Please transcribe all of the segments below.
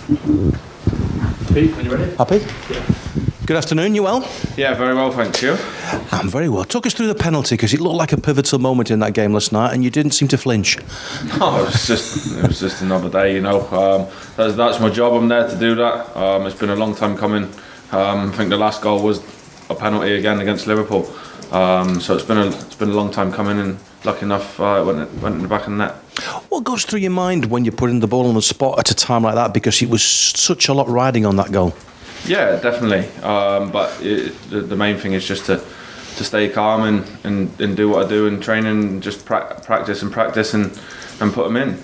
Pete, when you ready? Happy? Yeah. Good afternoon, you well? Yeah, very well, thank you. I'm very well. Talk us through the penalty, because it looked like a pivotal moment in that game last night and you didn't seem to flinch. No, it was just another day, you know. That's my job, I'm there to do that. It's been a long time coming. I think the last goal was a penalty again against Liverpool. So it's been a long time coming, and lucky enough it went in the back of the net. What goes through your mind when you're putting the ball on the spot at a time like that, because it was such a lot riding on that goal? Yeah, definitely. But the main thing is just to stay calm and do what I do in training, and just practice and put them in.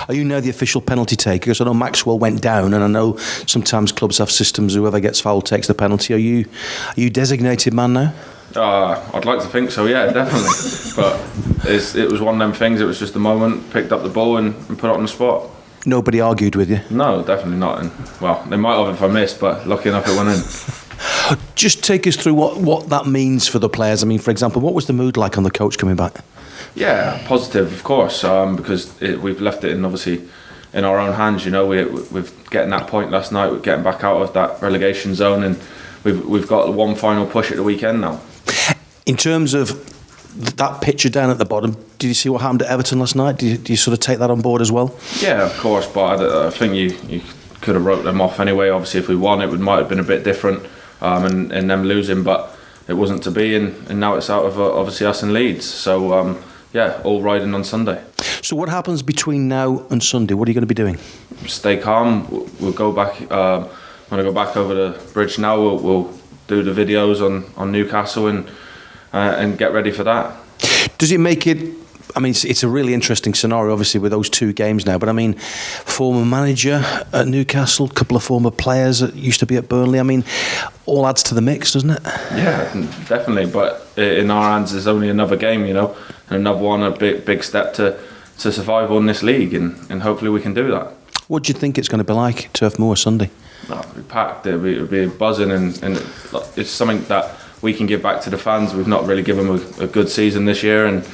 Are you now the official penalty taker? Because I know Maxwell went down, and I know sometimes clubs have systems, whoever gets fouled takes the penalty. Are you designated man now? I'd like to think so, yeah, definitely. But it was one of them things. It was just a moment, picked up the ball and put it on the spot. Nobody argued with you? No, definitely not. And, well, they might have if I missed, but lucky enough it went in. Just take us through what that means for the players. I mean, for example, what was the mood like on the coach coming back? Yeah, positive, of course, because we've left it in our own hands. You know, we've getting that point last night, we're getting back out of that relegation zone, and we've got one final push at the weekend now. In terms of that picture down at the bottom, did you see what happened at Everton last night? Do you sort of take that on board as well? Yeah, of course, but I think you could have wrote them off anyway. Obviously, if we won, it might have been a bit different, and them losing, but it wasn't to be, and now it's out of obviously us and Leeds. So yeah, all riding on Sunday. So what happens between now and Sunday? What are you going to be doing? Stay calm. We'll go back. When I go back over the bridge now, we'll do the videos on Newcastle and get ready for that. Does it make it? I mean, it's a really interesting scenario, obviously, with those two games now. But I mean, former manager at Newcastle, a couple of former players that used to be at Burnley. I mean, all adds to the mix, doesn't it? Yeah, definitely. But in our hands, there's only another game, you know, and another one, a big step to survival in this league, and hopefully we can do that. What do you think it's going to be like, Turf Moor Sunday? It'll be packed. It'll be buzzing, and it's something that we can give back to the fans. We've not really given them a good season this year, and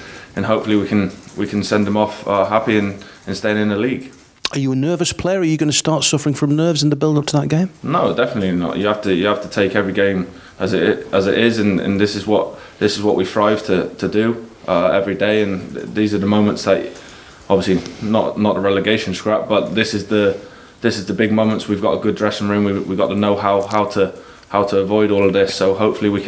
hopefully we can send them off happy and staying in the league. Are you a nervous player? Are you going to start suffering from nerves in the build up to that game? No, definitely not. You have to take every game as it is, and this is what we strive to do every day. And these are the moments that, obviously not the relegation scrap, but this is the big moments. We've got a good dressing room. We've got to know how to avoid all of this. So hopefully we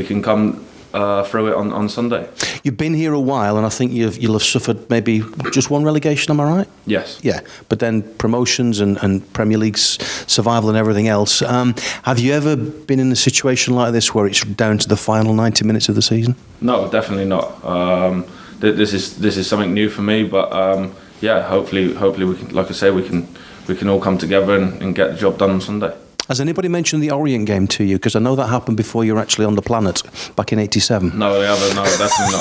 can come through it on Sunday. You've been here a while, and I think you'll have suffered maybe just one relegation. Am I right? Yes. Yeah, but then promotions and Premier League's survival and everything else. Have you ever been in a situation like this where it's down to the final 90 minutes of the season? No, definitely not. This is something new for me, but yeah, hopefully we can, like I say, we can all come together and get the job done on Sunday. Has anybody mentioned the Orient game to you? Because I know that happened before you were actually on the planet, back in '87. No, they haven't. No, definitely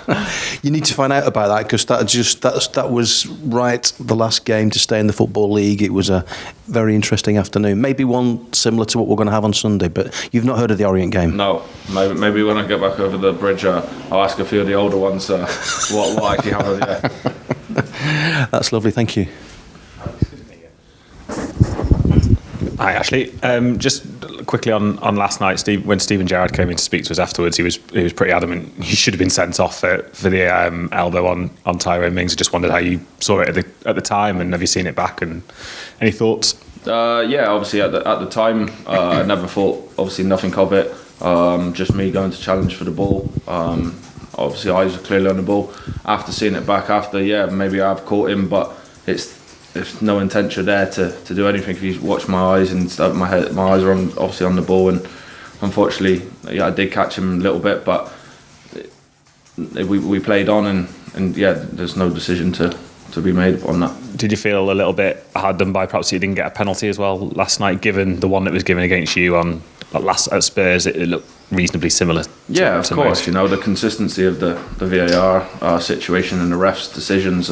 not. You need to find out about that, because that was right the last game to stay in the Football League. It was a very interesting afternoon. Maybe one similar to what we're going to have on Sunday, but you've not heard of the Orient game? No, maybe when I get back over the bridge, I'll ask a few of the older ones what actually happened. Yeah. That's lovely. Thank you. Hi, Ashley. Just quickly on last night, when Steven Gerrard came in to speak to us afterwards, he was pretty adamant he should have been sent off for the elbow on Tyrone Mings. I just wondered how you saw it at the time, and have you seen it back, and any thoughts? Yeah, obviously at the time, I never thought obviously nothing of it. Just me going to challenge for the ball. Obviously eyes are clearly on the ball. After seeing it back, maybe I've caught him, but there's no intention there to do anything. If you watch my eyes and stuff, my eyes are obviously on the ball, and unfortunately, yeah, I did catch him a little bit, but we played on, and yeah, there's no decision to be made on that. Did you feel a little bit hard done by perhaps you didn't get a penalty as well last night, given the one that was given against you at Spurs? It looked reasonably similar. Yeah, of course. Most. You know, the consistency of the VAR situation and the refs' decisions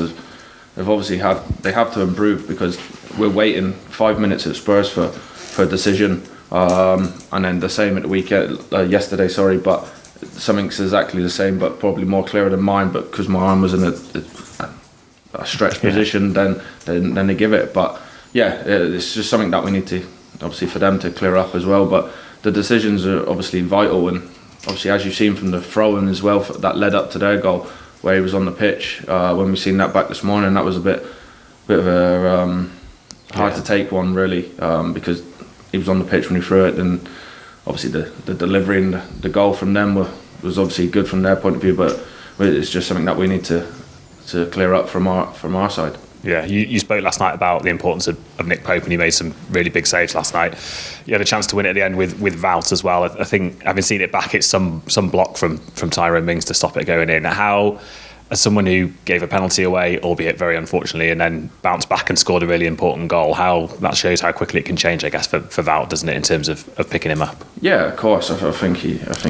they've obviously they have to improve, because we're waiting 5 minutes at Spurs for a decision, and then the same at the weekend yesterday. Sorry, but something's exactly the same, but probably more clearer than mine. But because my arm was in a stretched position, then they give it. But it's just something that we need to, obviously, for them to clear up as well. But the decisions are obviously vital, and obviously, as you've seen from the throw-in as well, that led up to their goal, where he was on the pitch. When we seen that back this morning, that was a bit of a hard to take one, really, because he was on the pitch when he threw it, and obviously the delivery and the goal from them was obviously good from their point of view, but it's just something that we need to clear up from our side. Yeah, you spoke last night about the importance of Nick Pope, and he made some really big saves last night. You had a chance to win it at the end with Wout as well. I think, having seen it back, it's some block from Tyrone Mings to stop it going in. How, as someone who gave a penalty away, albeit very unfortunately, and then bounced back and scored a really important goal, how that shows how quickly it can change, I guess, for Wout, doesn't it, in terms of picking him up? Yeah, of course. I think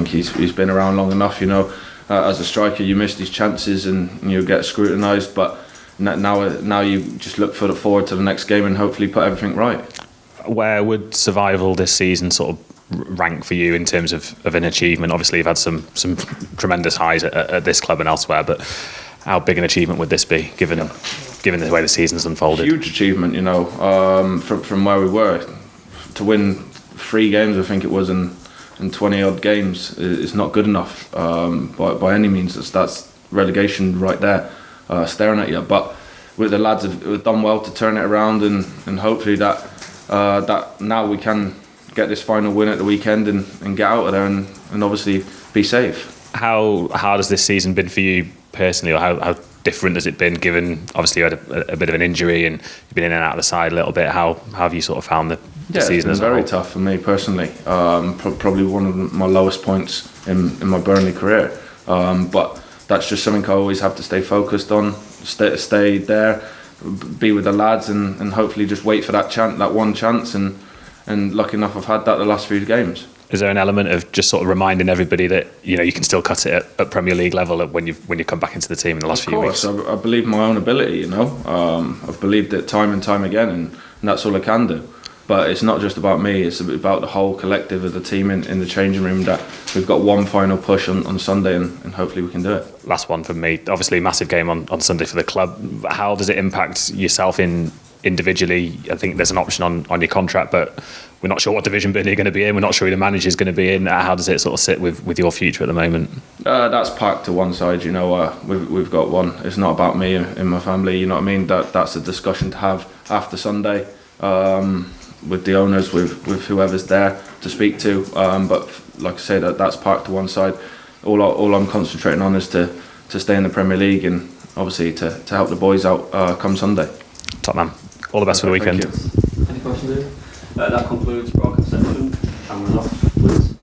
he's been around long enough. You know, as a striker, you miss these chances and you get scrutinised, but now you just look forward to the next game and hopefully put everything right. Where would survival this season sort of rank for you in terms of an achievement? Obviously, you've had some tremendous highs at this club and elsewhere, but how big an achievement would this be, given the way the season's unfolded? Huge achievement, you know, from where we were. To win 3 games, I think it was, in 20 odd games, is not good enough by any means. That's relegation right there, staring at you. But with the lads have done well to turn it around, and hopefully that now we can get this final win at the weekend and get out of there and obviously be safe. How hard has this season been for you personally, or how different has it been, given obviously you had a bit of an injury and you've been in and out of the side a little bit? How have you sort of found the season as a whole? It's been very tough for me personally. Probably one of my lowest points in my Burnley career. But that's just something I always have to stay focused on, stay there, be with the lads, and hopefully just wait for that one chance. And lucky enough, I've had that the last few games. Is there an element of just sort of reminding everybody that, you know, you can still cut it at Premier League level when you come back into the team in the last few weeks? Of course, I believe my own ability, you know. I've believed it time and time again, and that's all I can do. But it's not just about me, it's about the whole collective of the team in the changing room, that we've got one final push on Sunday, and hopefully we can do it. Last one from me. Obviously, massive game on Sunday for the club. How does it impact yourself individually? I think there's an option on your contract, but we're not sure what division Burnley are going to be in. We're not sure who the manager is going to be in. How does it sort of sit with your future at the moment? That's parked to one side. You know, we've got one. It's not about me and my family. You know what I mean? That's a discussion to have after Sunday, with the owners, with whoever's there to speak to. But like I say, that's parked to one side. All I'm concentrating on is to stay in the Premier League, and obviously to help the boys out come Sunday. Top man. All the best for the weekend. Any questions? That concludes broadcast session. Cameras off, please.